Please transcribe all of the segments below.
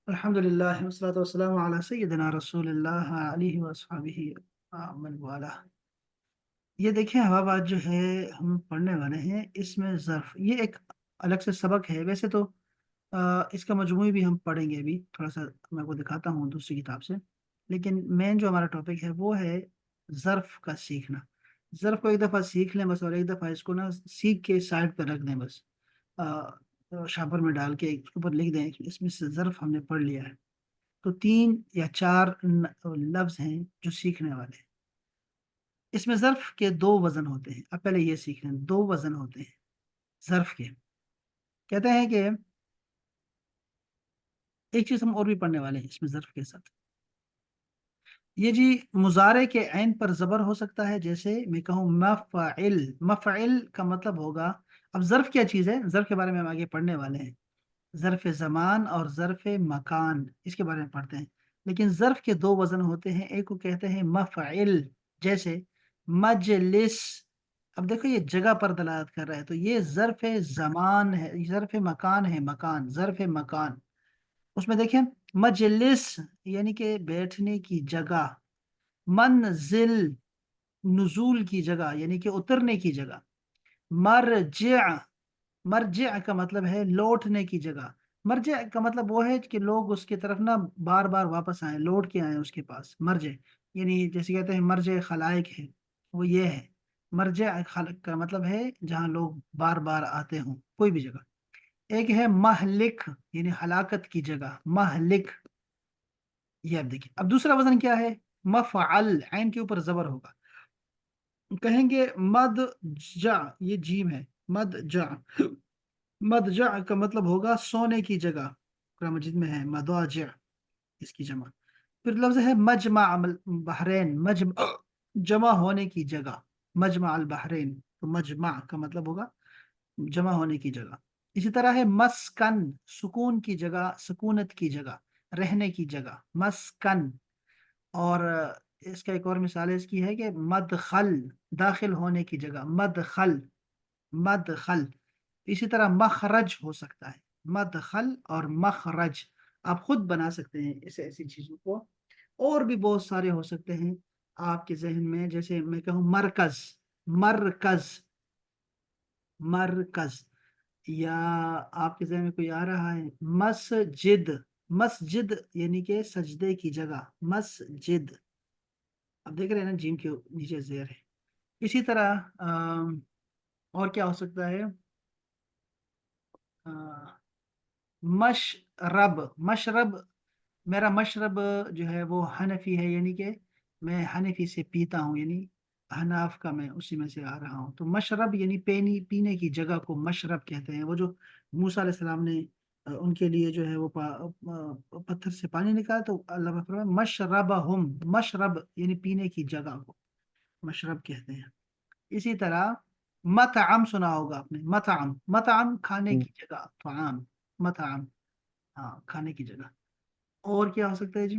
الحمدللہ والصلاة والسلام علی سیدنا رسول اللہ علیہ وصحبہ من والہ۔ یہ دیکھیں حوابات جو ہے ہم پڑھنے والے ہیں، اس میں ظرف یہ ایک الگ سے سبق ہے ویسے تو۔ اس کا مجموعی بھی ہم پڑھیں گے، ابھی تھوڑا سا میں آپ کو دکھاتا ہوں دوسری کتاب سے، لیکن مین جو ہمارا ٹاپک ہے وہ ہے ظرف کا سیکھنا۔ ظرف کو ایک دفعہ سیکھ لیں بس، اور ایک دفعہ اس کو نا سیکھ کے سائڈ پہ رکھ دیں بس، شاپر میں ڈال کے اس کے اوپر لکھ دیں اس میں سے ظرف ہم نے پڑھ لیا ہے۔ تو 3 یا 4 لفظ ہیں جو سیکھنے والے ہیں۔ اس میں ظرف کے 2 وزن ہوتے ہیں، اب پہلے یہ سیکھ لیں، 2 وزن ہوتے ہیں ظرف کے۔ کہتے ہیں کہ ایک چیز ہم اور بھی پڑھنے والے ہیں اس میں ظرف کے ساتھ، یہ جی مضارع کے عین پر زبر ہو سکتا ہے، جیسے میں کہوں مفعل۔ مفعل کا مطلب ہوگا، اب ظرف کیا چیز ہے، ظرف کے بارے میں ہم آگے پڑھنے والے ہیں، ظرف زمان اور ظرف مکان، اس کے بارے میں پڑھتے ہیں۔ لیکن ظرف کے 2 وزن ہوتے ہیں، ایک کو کہتے ہیں مفعل، جیسے مجلس۔ اب دیکھو یہ جگہ پر دلالت کر رہا ہے، تو یہ ظرف زمان ہے، ظرف مکان ہے، مکان ظرف مکان۔ اس میں دیکھیں مجلس یعنی کہ بیٹھنے کی جگہ، منزل نزول کی جگہ یعنی کہ اترنے کی جگہ، مرجع، مرجع کا مطلب ہے لوٹنے کی جگہ۔ مرجع کا مطلب وہ ہے کہ لوگ اس کی طرف نا بار بار واپس آئیں، لوٹ کے آئیں اس کے پاس، مرجع یعنی جیسے کہتے ہیں مرجع خلائق ہے، وہ یہ ہے۔ مرجع خلق کا مطلب ہے جہاں لوگ بار بار آتے ہوں، کوئی بھی جگہ۔ ایک ہے مہلک یعنی ہلاکت کی جگہ، مہلک۔ یہ اب دیکھیں، اب دوسرا وزن کیا ہے، مفعل، عین کے اوپر زبر ہوگا، کہیں گے مدجع، یہ جیم ہے، مدجع۔ مدجع کا مطلب ہوگا سونے کی جگہ، قرآن مجید میں ہے مضاجع، اس کی جمع۔ پھر لفظ ہے مجمع بحرین، مجمع جمع ہونے کی جگہ، مجمع البحرین، تو مجمع کا مطلب ہوگا جمع ہونے کی جگہ۔ اسی طرح ہے مسکن، سکون کی جگہ، سکونت کی جگہ، رہنے کی جگہ، مسکن۔ اور اس کا ایک اور مثال اس کی ہے کہ مدخل، داخل ہونے کی جگہ، مدخل، مدخل۔ اسی طرح مخرج ہو سکتا ہے، مدخل اور مخرج، آپ خود بنا سکتے ہیں ایسی چیزوں کو۔ اور بھی بہت سارے ہو سکتے ہیں آپ کے ذہن میں، جیسے میں کہوں مرکز، مرکز، مرکز۔ یا آپ کے ذہن میں کوئی آ رہا ہے مسجد، مسجد یعنی کہ سجدے کی جگہ، مسجد۔ اب دیکھ رہے ہیں نا جیم کے نیچے زیر ہے۔ اسی طرح اور کیا ہو سکتا ہے، مشرب، مشرب، میرا مشرب جو ہے وہ حنفی ہے، یعنی کہ میں حنفی سے پیتا ہوں، یعنی حناف کا میں اسی میں سے آ رہا ہوں۔ تو مشرب یعنی پینے کی جگہ کو مشرب کہتے ہیں۔ وہ جو موسیٰ علیہ السلام نے ان کے لیے جو ہے وہ پتھر سے پانی نکالا، تو اللہ نے فرمایا مشربہم، مشرب یعنی پینے کی جگہ کو مشرب کہتے ہیں۔ اسی طرح مطعم سنا ہوگا آپ نے، مطعم، مطعم کھانے کی جگہ، طعام، مطعم، ہاں کھانے کی جگہ۔ اور کیا ہو سکتا ہے جی،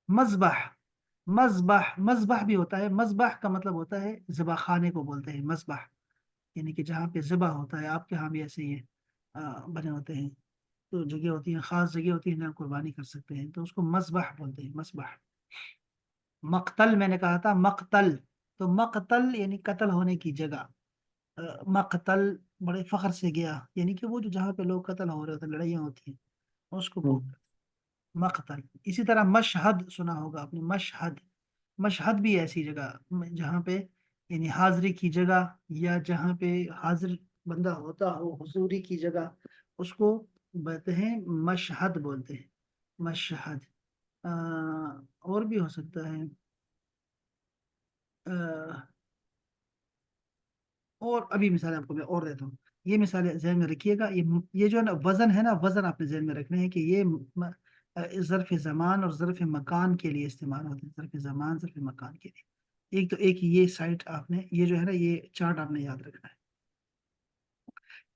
مذبح، مذبح، مذبح بھی ہوتا ہے۔ مذبح کا مطلب ہوتا ہے ذبح خانے کو بولتے ہیں مذبح، یعنی کہ جہاں پہ ذبح ہوتا ہے۔ آپ کے ہاں بھی ایسے ہی بنے ہوتے ہیں، تو جگہ ہوتی ہیں، خاص جگہ ہوتی ہے جہاں قربانی کر سکتے ہیں، تو اس کو مذبح بولتے ہیں، مذبح۔ مقتل میں نے کہا تھا، مقتل، تو مقتل یعنی قتل ہونے کی جگہ۔ مقتل بڑے فخر سے گیا، یعنی کہ وہ جو جہاں پہ لوگ قتل ہو رہے ہوتے ہیں، لڑائیاں ہوتی ہیں، اس کو بولتے ہیں مقتل۔ اسی طرح مشہد سنا ہوگا آپ نے، مشہد، مشہد بھی ایسی جگہ جہاں پہ یعنی حاضری کی جگہ، یا جہاں پہ حاضر بندہ ہوتا ہو، حضوری کی جگہ، اس کو بولتے ہیں مشہد، بولتے ہیں مشہد۔ اور بھی ہو سکتا ہے، اور ابھی مثال آپ کو میں اور دیتا ہوں، یہ مثال ذہن میں رکھیے گا، یہ جو ہے نا وزن ہے نا، وزن آپ نے ذہن میں رکھنے ہیں کہ یہ ظرف زمان اور ظرف مکان کے لیے استعمال ہوتے ہیں، ظرف زمان، ظرف مکان کے لیے۔ ایک تو ایک یہ سائٹ آپ نے، یہ جو ہے نا یہ چارٹ آپ نے یاد رکھنا ہے۔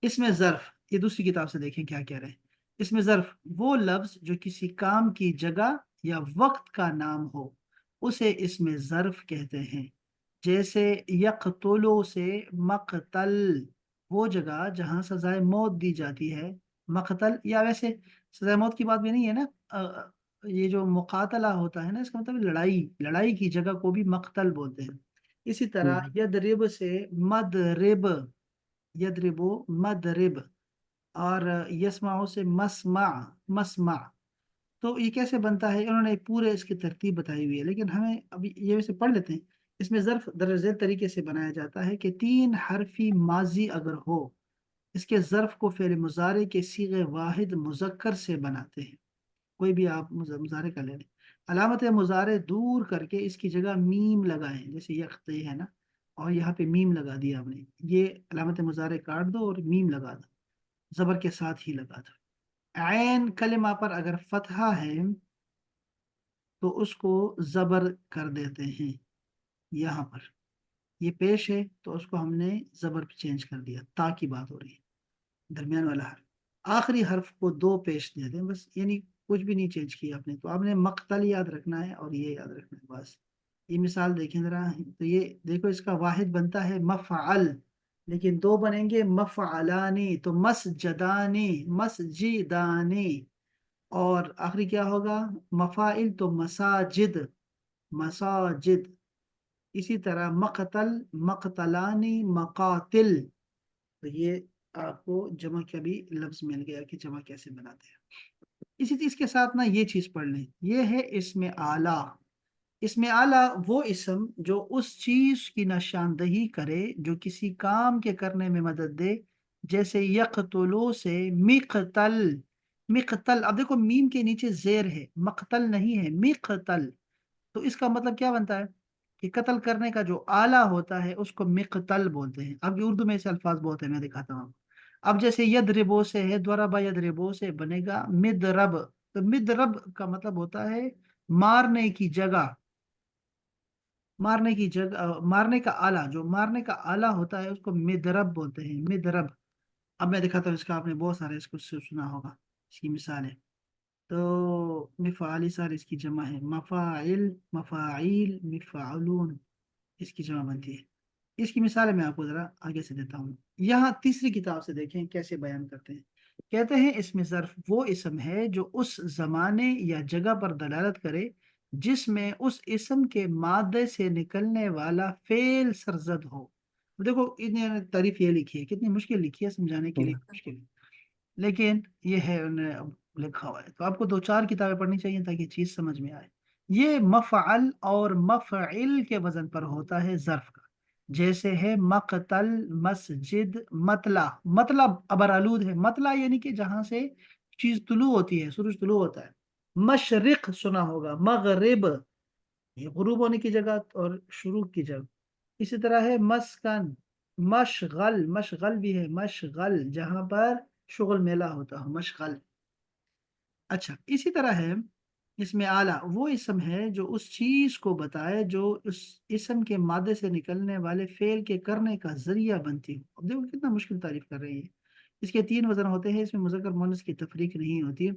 اس میں ظرف، یہ دوسری کتاب سے دیکھیں کیا کہہ رہے ہیں۔ اس میں ظرف وہ لفظ جو کسی کام کی جگہ یا وقت کا نام ہو، اسے اسم ظرف کہتے ہیں۔ جیسے یقتلو سے مقتل، وہ جگہ جہاں سزائے موت دی جاتی ہے، مقتل، یا ویسے سزائے موت کی بات بھی نہیں ہے نا، یہ جو مقاتلہ ہوتا ہے نا، اس کا مطلب لڑائی، لڑائی کی جگہ کو بھی مقتل بولتے ہیں۔ اسی طرح یدرب سے مدرب، یدربو مدرب، اور یسمعو سے مسمع، مسمع۔ تو یہ کیسے بنتا ہے، انہوں نے پورے اس کی ترتیب بتائی ہوئی ہے، لیکن ہمیں ابھی یہ ویسے پڑھ لیتے ہیں۔ اس میں ظرف درج ذیل طریقے سے بنایا جاتا ہے کہ تین حرفی ماضی اگر ہو، اس کے ظرف کو فعل مضارع کے صیغہ واحد مذکر سے بناتے ہیں۔ کوئی بھی آپ مضارع کا لے لیں، علامت مضارع دور کر کے اس کی جگہ میم لگائیں، جیسے یختے ہے نا، اور یہاں پہ میم لگا دیا آپ نے، یہ علامت مضارع کاٹ دو اور میم لگا دو، زبر کے ساتھ ہی لگا دو۔ عین کلمہ پر اگر فتحہ ہے تو اس کو زبر کر دیتے ہیں، یہاں پر یہ پیش ہے تو اس کو ہم نے زبر پہ چینج کر دیا، تا کی بات ہو رہی ہے، درمیان والا حرف، آخری حرف کو دو پیش دے دیں بس، یعنی کچھ بھی نہیں چینج کیا آپ نے، تو آپ نے مقتل یاد رکھنا ہے اور یہ یاد رکھنا ہے بس۔ یہ مثال دیکھیں ذرا، تو یہ دیکھو اس کا واحد بنتا ہے مفعل، لیکن دو بنیں گے مفعلانی، تو مسجدانی، مسجدانی، اور آخری کیا ہوگا مفاعل، تو مساجد، مساجد۔ اسی طرح مقتل، مقتلانی، مقاتل، تو یہ آپ کو جمع کا بھی لفظ مل گیا کہ جمع کیسے بناتے ہیں۔ اسی چیز کے ساتھ نا یہ چیز پڑھ لیں، یہ ہے اسم اعلیٰ۔ اسم اعلیٰ وہ اسم جو اس چیز کی نشاندہی کرے جو کسی کام کے کرنے میں مدد دے، جیسے یقتلو سے مقتل، مقتل، اب دیکھو میم کے نیچے زیر ہے، مقتل نہیں ہے، مقتل، تو اس کا مطلب کیا بنتا ہے کہ قتل کرنے کا جو آلہ ہوتا ہے اس کو مقتل بولتے ہیں۔ اب یہ اردو میں ایسے الفاظ بہت ہیں، میں دکھاتا ہوں۔ اب جیسے یدربو سے ہے، دوربا یدربو سے بنے گا مدرب، تو مدرب کا مطلب ہوتا ہے مارنے کی جگہ، مارنے کی جگہ، مارنے کا آلہ، جو مارنے کا آلہ ہوتا ہے اس کو مدرب بولتے ہیں، مدرب۔ اب میں دکھاتا ہوں، اس کا آپ نے بہت سارے اس کو سنا ہوگا، اس کی مثال ہے، تو مفعلی سار اس کی جمع ہے، مفاعل، مفاعیل، مفعلون، اس کی جمع بنتی ہے۔ اس کی مثال میں آپ کو ذرا آگے سے دیتا ہوں، یہاں تیسری کتاب سے دیکھیں کیسے بیان کرتے ہیں۔ کہتے ہیں اسم ظرف وہ اسم ہے جو اس زمانے یا جگہ پر دلالت کرے جس میں اس اسم کے مادے سے نکلنے والا فعل سرزد ہو۔ دیکھو انہوں نے تعریف یہ لکھی ہے، کتنی مشکل لکھی ہے، سمجھانے کے لیے مشکل ہے، لیکن یہ ہے انہوں نے اب لکھا ہوا ہے، تو آپ کو دو چار کتابیں پڑھنی چاہیے تاکہ چیز سمجھ میں آئے۔ یہ مفعل اور مفعل کے وزن پر ہوتا ہے ظرف کا، جیسے ہے مقتل، مسجد، مطلع، مطلب ابر آلود ہے، مطلع یعنی کہ جہاں سے چیز طلوع ہوتی ہے، سورج طلوع ہوتا ہے۔ مشرق سنا ہوگا، مغرب یہ غروب ہونے کی جگہ اور شروع کی جگہ۔ اسی طرح ہے مسکن، مشغل، مشغل بھی ہے، مشغل جہاں پر شغل میلہ ہوتا ہے، مشغل۔ اچھا، اسی طرح ہے اسم اعلیٰ وہ اسم ہے جو اس چیز کو بتائے جو اس اسم کے مادے سے نکلنے والے فعل کے کرنے کا ذریعہ بنتی ہو۔ اب دیکھو کتنا مشکل تعریف کر رہی ہے۔ اس کے تین وزن ہوتے ہیں، اس میں مذکر مؤنث کی تفریق نہیں ہوتی،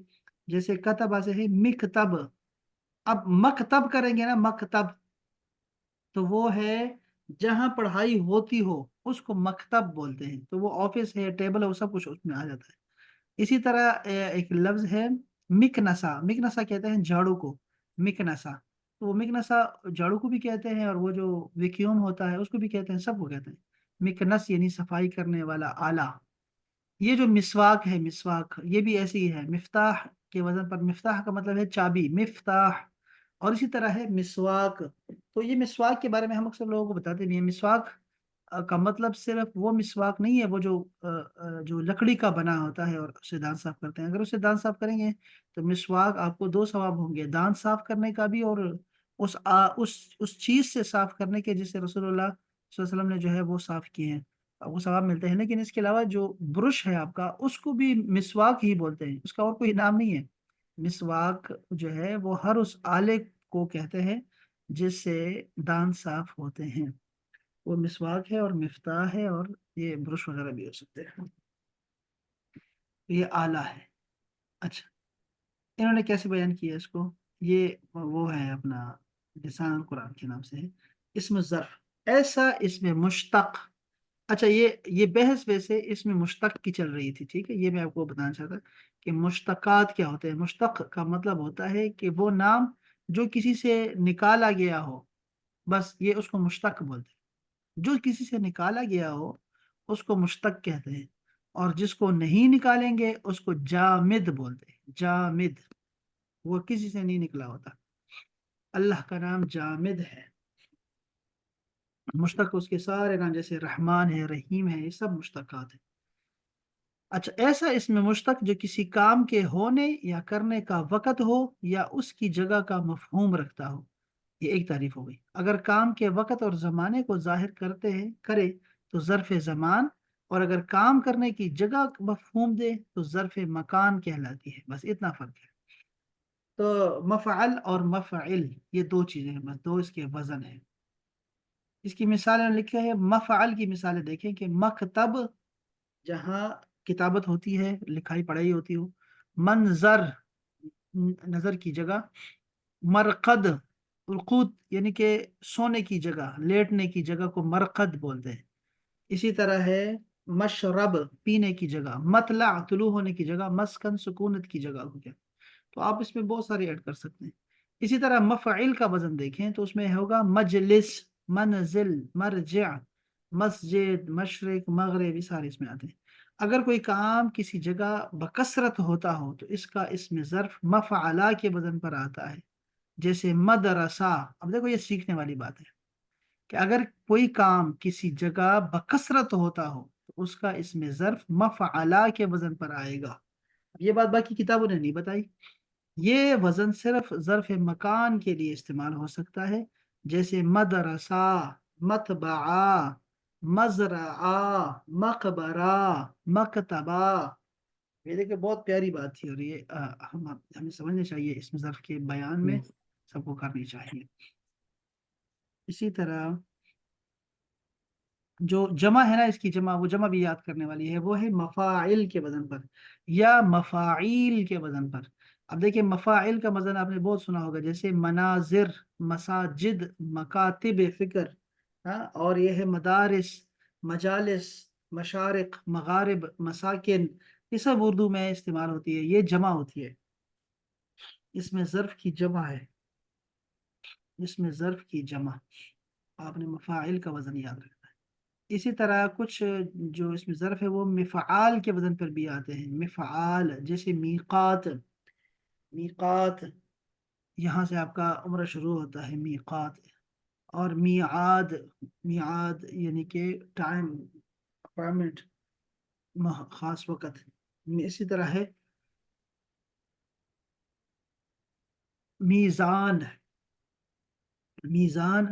جیسے کتب سے ہے مکتب، اب مکتب کریں گے نا، مکتب، تو وہ ہے جہاں پڑھائی ہوتی ہو اس کو مکتب بولتے ہیں، تو وہ آفس ہے، ٹیبل ہے، وہ سب کچھ اس میں آ جاتا ہے۔ اسی طرح ایک لفظ ہے مکنسا، مکنسا کہتے ہیں جھاڑو کو، مکنسا، تو وہ مکنسا جھاڑو کو بھی کہتے ہیں، اور وہ جو ویکیوم ہوتا ہے اس کو بھی کہتے ہیں، سب کو کہتے ہیں۔ مکنس یعنی صفائی کرنے والا آلہ۔ یہ جو مسواک ہے، مسواک یہ بھی ایسی ہی ہے، مفتاح کے وزن پر، مفتاح کا مطلب ہے چابی، مفتاح، اور اسی طرح ہے مسواک۔ تو یہ مسواک کے بارے میں ہم اکثر لوگوں کو بتاتے بھی ہیں، مسواک کا مطلب صرف وہ مسواک نہیں ہے وہ جو لکڑی کا بنا ہوتا ہے اور اسے دانت صاف کرتے ہیں، اگر اسے دانت صاف کریں گے تو مسواک آپ کو دو ثواب ہوں گے، دانت صاف کرنے کا بھی، اور اس چیز سے صاف کرنے کے جسے رسول اللہ صلی اللہ علیہ وسلم نے جو ہے وہ صاف کیے ہیں، آپ کو ثواب ملتے ہیں۔ لیکن اس کے علاوہ جو برش ہے آپ کا، اس کو بھی مسواک ہی بولتے ہیں، اس کا اور کوئی نام نہیں ہے۔ مسواک جو ہے وہ ہر اس آلے کو کہتے ہیں جس سے دانت صاف ہوتے ہیں، وہ مسواک ہے اور مفتاح ہے، اور یہ برش وغیرہ بھی ہو سکتے ہیں، یہ آلہ ہے۔ اچھا، انہوں نے کیسے بیان کیا اس کو، یہ وہ ہے اپنا لسان القرآن کے نام سے ہے اسم ظرف. ایسا اسم مشتق. اچھا یہ بحث ویسے اسم مشتق کی چل رہی تھی، ٹھیک ہے، یہ میں آپ کو بتانا چاہتا کہ مشتقات کیا ہوتے ہیں. مشتق کا مطلب ہوتا ہے کہ وہ نام جو کسی سے نکالا گیا ہو، بس یہ اس کو مشتق بولتے ہیں. جو کسی سے نکالا گیا ہو اس کو مشتق کہتے ہیں، اور جس کو نہیں نکالیں گے اس کو جامد بولتے ہیں. جامد، وہ کسی سے نہیں نکلا ہوتا. اللہ کا نام جامد ہے. مشتق اس کے سارے نام جیسے رحمان ہے، رحیم ہے، یہ سب مشتقات ہیں. اچھا، ایسا اسم مشتق جو کسی کام کے ہونے یا کرنے کا وقت ہو یا اس کی جگہ کا مفہوم رکھتا ہو. یہ ایک تعریف ہو گئی. اگر کام کے وقت اور زمانے کو ظاہر کرے تو ظرف زمان، اور اگر کام کرنے کی جگہ مفہوم دے تو ظرف مکان کہلاتی ہے. بس اتنا فرق ہے. تو مفعل اور مفعل یہ دو چیزیں ہیں، بس دو اس کے وزن ہیں. اس کی مثالیں لکھے ہیں. مفعل کی مثالیں دیکھیں کہ مکتب، جہاں کتابت ہوتی ہے، لکھائی پڑھائی ہوتی ہو. منظر، نظر کی جگہ. مرقد، رقود یعنی کہ سونے کی جگہ، لیٹنے کی جگہ کو مرقد بولتے ہیں. اسی طرح ہے مشرب، پینے کی جگہ. مطلع، طلوع ہونے کی جگہ. مسکن، سکونت کی جگہ ہو گیا. تو آپ اس میں بہت ساری ایڈ کر سکتے ہیں. اسی طرح مفعل کا وزن دیکھیں تو اس میں ہوگا مجلس، منزل، مرجع، مسجد، مشرق، مغرب، یہ سارے اس میں آتے ہیں. اگر کوئی کام کسی جگہ بکثرت ہوتا ہو تو اس کا اسم ظرف مفعلہ کے وزن پر آتا ہے. جیسے مدرسہ. اب دیکھو یہ سیکھنے والی بات ہے کہ اگر کوئی کام کسی جگہ بکثرت ہوتا ہو تو اس کا اسم ظرف مفعلہ کے وزن پر آئے گا. یہ بات باقی کتابوں نے نہیں بتائی. یہ وزن صرف ظرف مکان کے لیے استعمال ہو سکتا ہے، جیسے مدرسہ، مطبعہ، مزرعہ، مقبرہ، مکتبہ. یہ دیکھیں بہت پیاری بات تھی، اور یہ ہمیں سمجھنا چاہیے، اس ظرف کے بیان میں سب کو کرنی چاہیے. اسی طرح جو جمع ہے نا، اس کی جمع، وہ جمع بھی یاد کرنے والی ہے، وہ ہے مفاعل کے وزن پر یا مفاعیل کے وزن پر. اب دیکھیں مفاعل کا وزن آپ نے بہت سنا ہوگا، جیسے مناظر، مساجد، مکاتب فکر. ہاں، اور یہ ہے مدارس، مجالس، مشارق، مغارب، مساکن. یہ سب اردو میں استعمال ہوتی ہے، یہ جمع ہوتی ہے. اس میں ظرف کی جمع ہے، اس میں ظرف کی جمع. آپ نے مفاعل کا وزن یاد رکھنا ہے. اسی طرح کچھ جو اس میں ظرف ہے وہ مفعال کے وزن پر بھی آتے ہیں. مفعال جیسے میقات. میقات، یہاں سے آپ کا عمرہ شروع ہوتا ہے، میقات. اور میعاد، میعاد یعنی کہ ٹائم، اپائنمنٹ، خاص وقت. اسی طرح ہے میزان. میزان،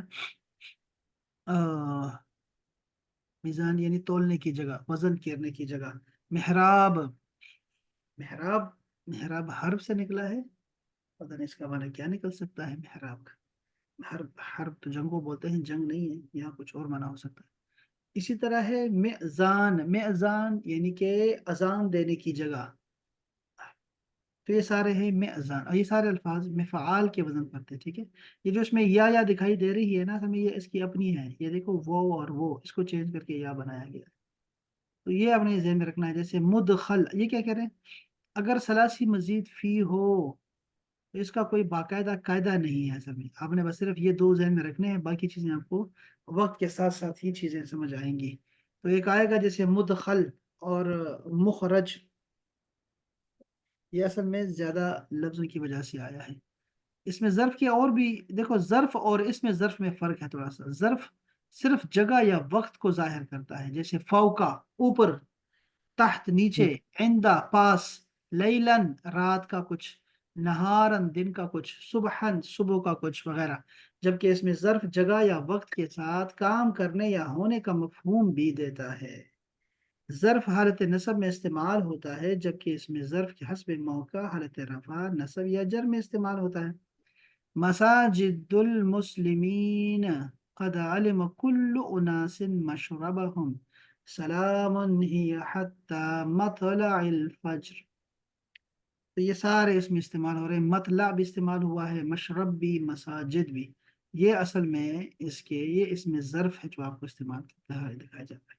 میزان یعنی تولنے کی جگہ، وزن کرنے کی جگہ. محراب. محراب، محراب حرف سے نکلا ہے، پتہ نہیں اس کا معنی کیا نکل سکتا ہے محراب کا. حرف، حرف تو جنگ کو بولتے ہیں، جنگ نہیں ہے، یہاں کچھ اور معنی ہو سکتا ہے. اسی طرح ہے میزان. میزان یعنی کہ اذان دینے کی جگہ. تو یہ سارے ہیں میزان، اور یہ سارے الفاظ مفعال کے وزن پر تھے. ٹھیک ہے، یہ جو اس میں یا دکھائی دے رہی ہے نا ہمیں، یہ اس کی اپنی ہے. یہ دیکھو وہ اور وہ، اس کو چینج کر کے یا بنایا گیا. تو یہ اپنے ذہن میں رکھنا ہے. جیسے مدخل، یہ کیا کہہ رہے ہیں؟ اگر ثلاثی مزید فی ہو تو اس کا کوئی باقاعدہ قاعدہ نہیں ہے اصل میں. آپ نے بس صرف یہ دو ذہن میں رکھنے ہیں، باقی چیزیں آپ کو وقت کے ساتھ ساتھ ہی چیزیں سمجھ آئیں گی. تو ایک آئے گا جیسے مدخل اور مخرج. یہ اصل میں زیادہ لفظوں کی وجہ سے آیا ہے. اس میں ظرف کے اور بھی دیکھو، ظرف اور اس میں ظرف میں فرق ہے تھوڑا سا. ظرف صرف جگہ یا وقت کو ظاہر کرتا ہے، جیسے فوقا اوپر، تحت نیچے، عندہ پاس، لیلن رات کا کچھ، نہارن دن کا کچھ، صبحن صبح کا کچھ وغیرہ. جبکہ اس میں ظرف جگہ یا وقت کے ساتھ کام کرنے یا ہونے کا مفہوم بھی دیتا ہے. ظرف حالت نصب میں استعمال ہوتا ہے، جبکہ اس میں ظرف کے حسب موقع حالت رفع، نصب یا جر میں استعمال ہوتا ہے. مساجد المسلمین، قد علم كل اناس مشربهم، سلام ہی حتی مطلع الفجر. تو یہ سارے اس میں استعمال ہو رہے ہیں. مطلع بھی استعمال ہوا ہے، مشرب بھی، مساجد بھی. یہ اصل میں یہ اس میں ظرف ہے جو آپ کو استعمال دکھایا جاتا ہے۔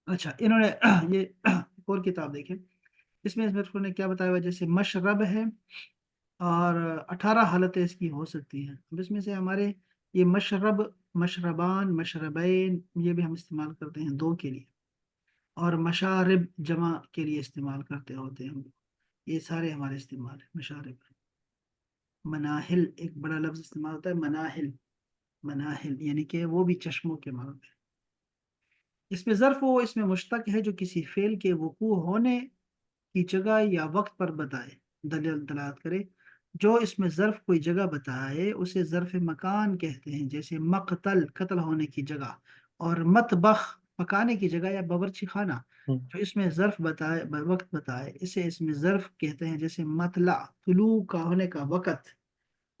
اچھا انہوں نے یہ ایک اور کتاب دیکھیں، اس میں نے کیا بتایا ہوا ہے، جیسے مشرب ہے اور 18 حالتیں اس کی ہو سکتی ہیں، اب اس میں سے ہمارے یہ مشرب، مشربان، مشربین، یہ بھی ہم استعمال کرتے ہیں دو کے لیے، اور مشارب جمع کے لیے استعمال کرتے ہوتے ہیں ہم، یہ سارے ہمارے استعمال ہیں مشارب۔ مناہل ایک بڑا لفظ استعمال ہوتا ہے، مناہل، مناہل یعنی کہ وہ بھی چشموں کے معنی میں۔ اس میں ظرف وہ اس میں مشتق ہے جو کسی فعل کے وقوع ہونے کی جگہ یا وقت پر بتائے، دلالت کرے۔ جو اس میں ظرف کوئی جگہ بتائے اسے ظرف مکان کہتے ہیں، جیسے مقتل قتل ہونے کی جگہ، اور مطبخ پکانے کی جگہ یا باورچی خانہ۔ جو اس میں ظرف بتائے وقت بتائے اسے اس میں ظرف کہتے ہیں، جیسے مطلع طلوع کا ہونے کا وقت،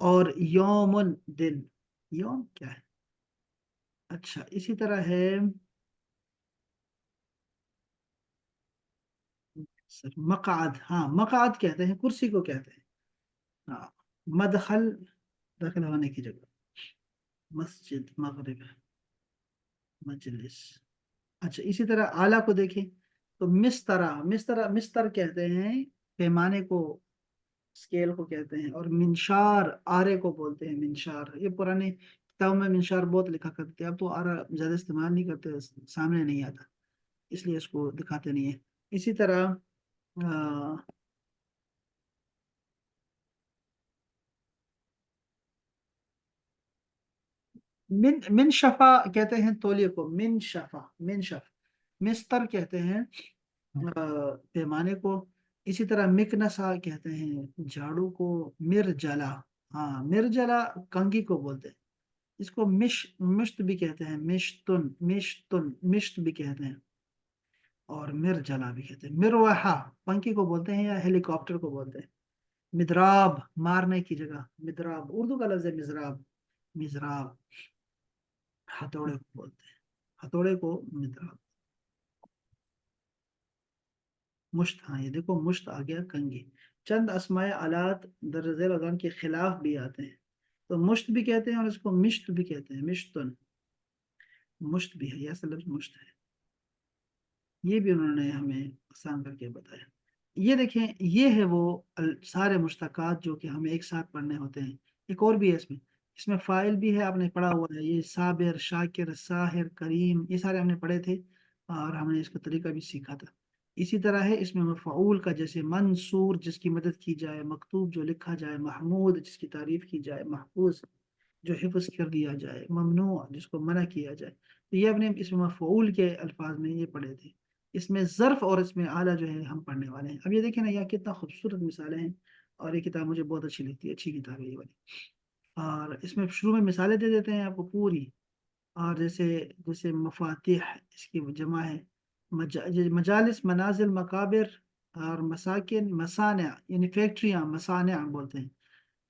اور یومن دن، یوم کیا ہے؟ اچھا اسی طرح ہے مقعد، ہاں مقعد کہتے ہیں کرسی کو کہتے ہیں، ہاں مدخل داخل ہونے کی جگہ، مسجد، مغرب، مجلس۔ اچھا اسی طرح آلہ کو دیکھیں تو مسترا، مستر کہتے ہیں پیمانے کو، اسکیل کو کہتے ہیں، اور منشار آرے کو بولتے ہیں، منشار یہ پرانے کتابوں میں منشار بہت لکھا کرتے تھے، اب تو آرا زیادہ استعمال نہیں کرتے، سامنے نہیں آتا اس لیے اس کو دکھاتے نہیں ہے۔ اسی طرح آ، من شفا کہتے ہیں تولیے کو، من شفا، من شف، مستر کہتے ہیں پیمانے کو۔ اسی طرح مکنسا کہتے ہیں جھاڑو کو، مرجلا، ہاں مرجلا کنگھی کو بولتے ہیں، اس کو مشت بھی کہتے ہیں، مشت بھی کہتے ہیں، اور مرجلا بھی کہتے ہیں۔ مروحہ پنکھی کو بولتے ہیں یا ہیلی کاپٹر کو بولتے ہیں۔ مدراب مارنے کی جگہ، مدراب اردو کا لفظ ہے مزراب، مزراب ہتھوڑے کو بولتے ہیں، ہتھوڑے کو مدراب۔ مشت، ہاں یہ دیکھو مشت آ گیا کنگھی۔ چند اسماء آلات در ذیل اذان کے خلاف بھی آتے ہیں، تو مشت بھی کہتے ہیں اور اس کو مشت بھی کہتے ہیں، مشتن، مشت بھی ہے، یہ اصل لفظ مشت ہے، یہ بھی انہوں نے ہمیں آسان کر کے بتایا۔ یہ دیکھیں یہ ہے وہ سارے مشتقات جو کہ ہمیں ایک ساتھ پڑھنے ہوتے ہیں۔ ایک اور بھی ہے اس میں فاعل بھی ہے، آپ نے پڑھا ہوا ہے، یہ صابر، شاکر، ساحر، کریم، یہ سارے ہم نے پڑھے تھے اور ہم نے اس کا طریقہ بھی سیکھا تھا۔ اسی طرح ہے اس میں مفعول کا، جیسے منصور جس کی مدد کی جائے، مکتوب جو لکھا جائے، محمود جس کی تعریف کی جائے، محفوظ جو حفظ کر دیا جائے، ممنوع جس کو منع کیا جائے۔ تو یہ اپنے اس میں مفعول کے الفاظ میں یہ پڑھے تھے۔ اس میں ظرف اور اس میں آلہ جو ہے ہم پڑھنے والے ہیں۔ اب یہ دیکھیں نا یہ کتنا خوبصورت مثالیں ہیں، اور یہ کتاب مجھے بہت اچھی لگتی ہے، اچھی کتاب ہے یہ والی۔ اور اس میں شروع میں مثالیں دے دیتے ہیں آپ کو پوری، اور جیسے جیسے مفاتیح اس کی جمع ہے، مجالس، منازل، مقابر، اور مساکن، مصانع یعنی فیکٹریاں، مصانع بولتے ہیں۔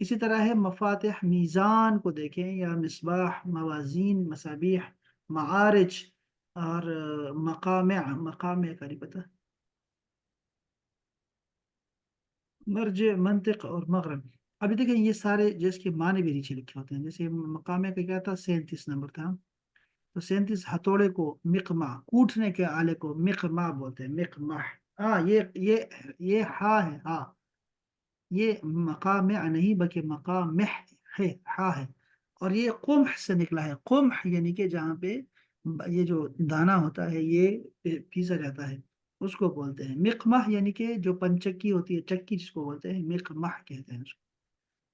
اسی طرح ہے مفاتح، میزان کو دیکھیں، یا مصباح، موازین، مصابیح، معارج، اور مقامع، مقامع کا نہیں پتہ، مرجع، منطق، اور مغرب۔ ابھی دیکھیں یہ سارے جس کے معنی بھی نیچے لکھے ہوتے ہیں، جیسے مقامع کا کیا تھا، 37 نمبر تھا، تو 37 ہتھوڑے کو، مقمع کوٹنے کے آلے کو مقمع بولتے ہیں، مقمع۔ ہاں یہ ہا ہے، ہا، یہ مقامع نہیں بلکہ مقامح ہے، ہا ہے، اور یہ قمح سے نکلا ہے، قمح یعنی کہ جہاں پہ یہ جو دانا ہوتا ہے یہ پیسا جاتا ہے اس کو بولتے ہیں مقمح، یعنی کہ جو پنچکی ہوتی ہے، چکی جس کو بولتے ہیں مقمح کہتے ہیں اس کو۔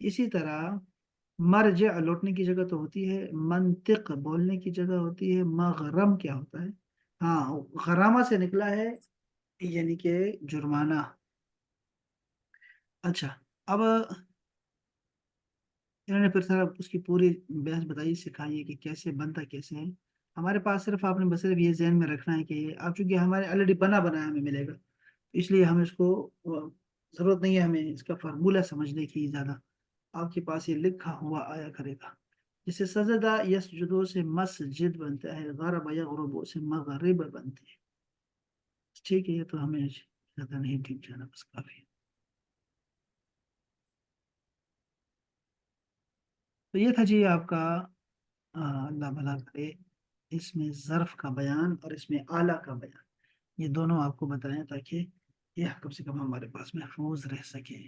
اسی طرح مرجع لوٹنے کی جگہ تو ہوتی ہے، منطق بولنے کی جگہ ہوتی ہے، مغرم کیا ہوتا ہے، ہاں غرامہ سے نکلا ہے، یعنی کہ جرمانہ۔ اچھا اب انہوں نے پھر سر اس کی پوری بحث بتائی، سکھائی ہے کہ کیسے بنتا کیسے ہے۔ ہمارے پاس صرف آپ نے بس صرف یہ ذہن میں رکھنا ہے کہ یہ اب چونکہ ہمارے آلریڈی بنا بنایا ہمیں ملے گا، اس لیے ہم اس کو ضرورت نہیں ہے ہمیں اس کا فارمولہ سمجھنے کی زیادہ، آپ کے پاس یہ لکھا ہوا آیا کرے گا۔ جسے سجدہ یسجدو سے مسجد بنتا ہے، غرب یغربو سے مغرب بنتی ہے، ٹھیک ہے یہ تو ہمیں زیادہ نہیں ٹھیک جانا، بس کافی ہے۔ تو یہ تھا جی آپ کا اللہ بھلا کرے، اس میں ظرف کا بیان اور اس میں آلہ کا بیان، یہ دونوں آپ کو بتائیں تاکہ یہ کم سے کم ہمارے پاس محفوظ رہ سکے۔